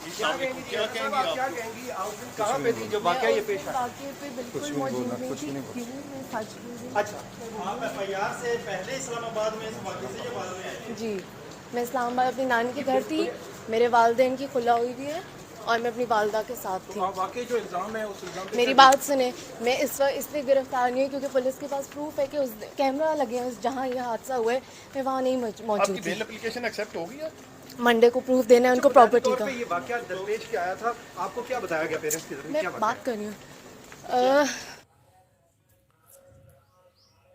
क्या कहेंगी आप कहाँ पे थी जो वाकया ये पेश आया? वाकये पे बिल्कुल मौजूद नहीं थी। क्यों मैं सच बोल रही हूँ। अच्छा, आप एफआईआर से पहले इस्लामाबाद में इस वाक़े से ये बाद में आए थे? जी, मैं इस्लामाबाद अपनी नानी के घर थी। मेरे वालिदैन की खुला हुई हुई है और मैं अपनी वालदा के साथ थी। आप वाकई जो इल्ज़ाम है उस इल्ज़ाम पे मेरी बात सुने, मैं इस वक्त इसलिए गिरफ्तार नहीं हुई क्योंकि पुलिस के पास प्रूफ है कि उस कैमरा लगे हैं जहाँ ये हादसा हुआ है, मैं वहाँ नहीं मौजूद आपकी थी। बेल एप्लीकेशन एक्सेप्ट होगी या? मंडे को प्रूफ देना है उनको प्रॉपर्टी का। ये वाकया दरपेश के आया था, आपको क्या बताया गया पेरेंट्स की तरफ से? मैं क्या बात कर रही हूँ।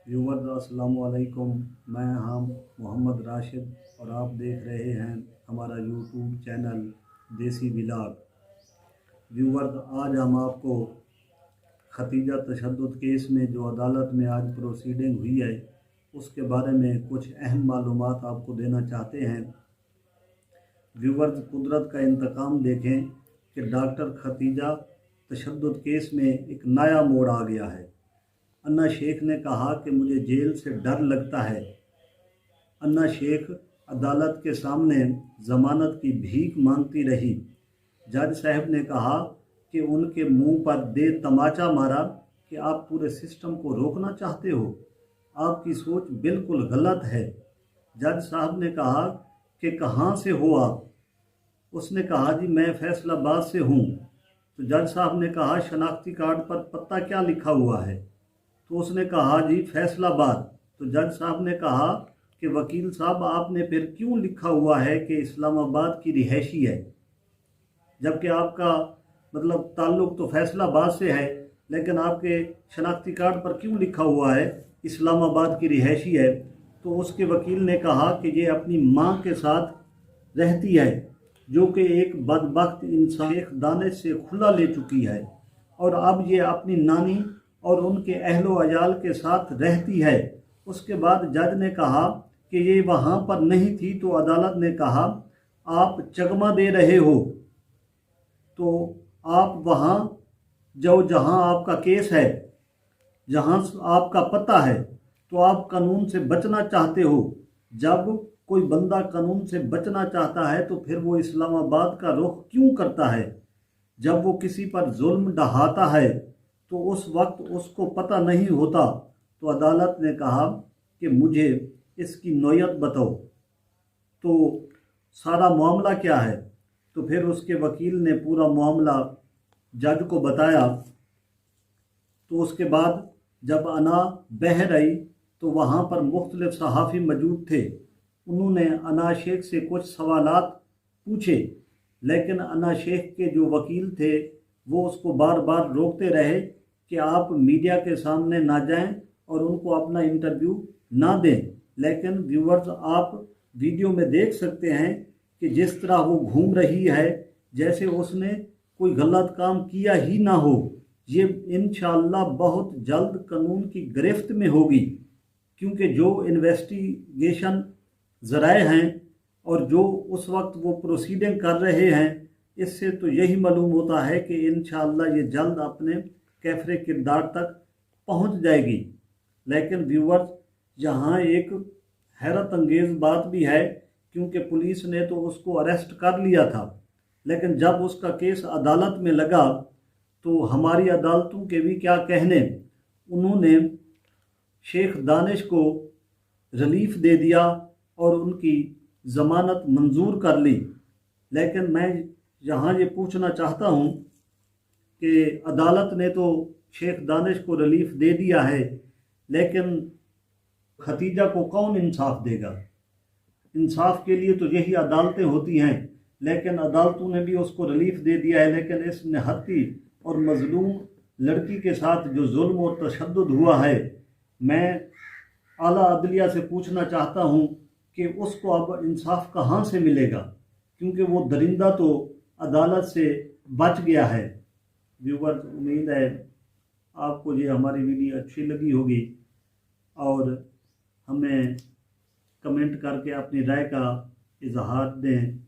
व्यूअर्स अस्सलाम वालेकुम, मैं हम मोहम्मद राशिद और आप देख रहे हैं हमारा यूट्यूब चैनल देसी व्लॉग। व्यूअर्स, आज हम आपको खतीजा तशद्दुद केस में जो अदालत में आज प्रोसीडिंग हुई है उसके बारे में कुछ अहम मालूमात आपको देना चाहते हैं। व्यूअर्स, कुदरत का इंतकाम देखें कि डॉक्टर खतीजा तशद्दुद केस में एक नया मोड़ आ गया है। अन्ना शेख ने कहा कि मुझे जेल से डर लगता है। अन्ना शेख अदालत के सामने ज़मानत की भीख मांगती रही। जज साहब ने कहा कि उनके मुंह पर दे तमाचा मारा कि आप पूरे सिस्टम को रोकना चाहते हो, आपकी सोच बिल्कुल गलत है। जज साहब ने कहा कि कहाँ से हो आप? उसने कहा जी मैं फैसलाबाद से हूँ। तो जज साहब ने कहा शनाख्ती कार्ड पर पता क्या लिखा हुआ है? तो उसने कहा जी फैसलाबाद। तो जज साहब ने कहा कि वकील साहब आपने फिर क्यों लिखा हुआ है कि इस्लामाबाद की रिहायशी है, जबकि आपका मतलब ताल्लुक़ तो फैसलाबाद से है, लेकिन आपके शनाख्ती कार्ड पर क्यों लिखा हुआ है इस्लामाबाद की रिहायशी है? तो उसके वकील ने कहा कि ये अपनी माँ के साथ रहती है जो कि एक बदबख्त इंसान शेख दानिश से खुला ले चुकी है, और अब ये अपनी नानी और उनके अहलो अयाल के साथ रहती है। उसके बाद जज ने कहा कि ये वहाँ पर नहीं थी, तो अदालत ने कहा आप चकमा दे रहे हो, तो आप वहाँ जो जहाँ आपका केस है, जहाँ आपका पता है, तो आप कानून से बचना चाहते हो। जब कोई बंदा कानून से बचना चाहता है तो फिर वो इस्लामाबाद का रुख क्यों करता है? जब वो किसी पर जुल्म ढहाता है तो उस वक्त उसको पता नहीं होता। तो अदालत ने कहा कि मुझे इसकी नौयत बताओ, तो सारा मामला क्या है? तो फिर उसके वकील ने पूरा मामला जज को बताया। तो उसके बाद जब अना बह रही तो वहाँ पर मुख्तलिफ सहाफ़ी मौजूद थे। उन्होंने अना शेख से कुछ सवालात पूछे, लेकिन अना शेख के जो वकील थे वो उसको बार बार रोकते रहे कि आप मीडिया के सामने ना जाएं और उनको अपना इंटरव्यू ना दें। लेकिन व्यूअर्स, आप वीडियो में देख सकते हैं कि जिस तरह वो घूम रही है जैसे उसने कोई गलत काम किया ही ना हो। ये इंशाअल्लाह बहुत जल्द कानून की गिरफ्त में होगी, क्योंकि जो इन्वेस्टिगेशन ज़राए हैं और जो उस वक्त वो प्रोसीडिंग कर रहे हैं, इससे तो यही मालूम होता है कि इंशाअल्लाह ये जल्द अपने कैफरे किरदार तक पहुंच जाएगी। लेकिन व्यूअर्स, यहाँ एक हैरत अंगेज़ बात भी है, क्योंकि पुलिस ने तो उसको अरेस्ट कर लिया था, लेकिन जब उसका केस अदालत में लगा तो हमारी अदालतों के भी क्या कहने, उन्होंने शेख दानिश को रिलीफ दे दिया और उनकी ज़मानत मंजूर कर ली। लेकिन मैं यहाँ ये पूछना चाहता हूँ कि अदालत ने तो शेख दानिश को रिलीफ दे दिया है, लेकिन खतीजा को कौन इंसाफ देगा? इंसाफ के लिए तो यही अदालतें होती हैं, लेकिन अदालतों ने भी उसको रिलीफ दे दिया है। लेकिन इस निहत्ती और मजलूम लड़की के साथ जो जुल्म और तशद्दुद हुआ है, मैं आला अदलिया से पूछना चाहता हूँ कि उसको अब इंसाफ कहाँ से मिलेगा, क्योंकि वो दरिंदा तो अदालत से बच गया है। व्यूअर्स, उम्मीद है आपको ये हमारी वीडियो अच्छी लगी होगी और हमें कमेंट करके अपनी राय का इजहार दें।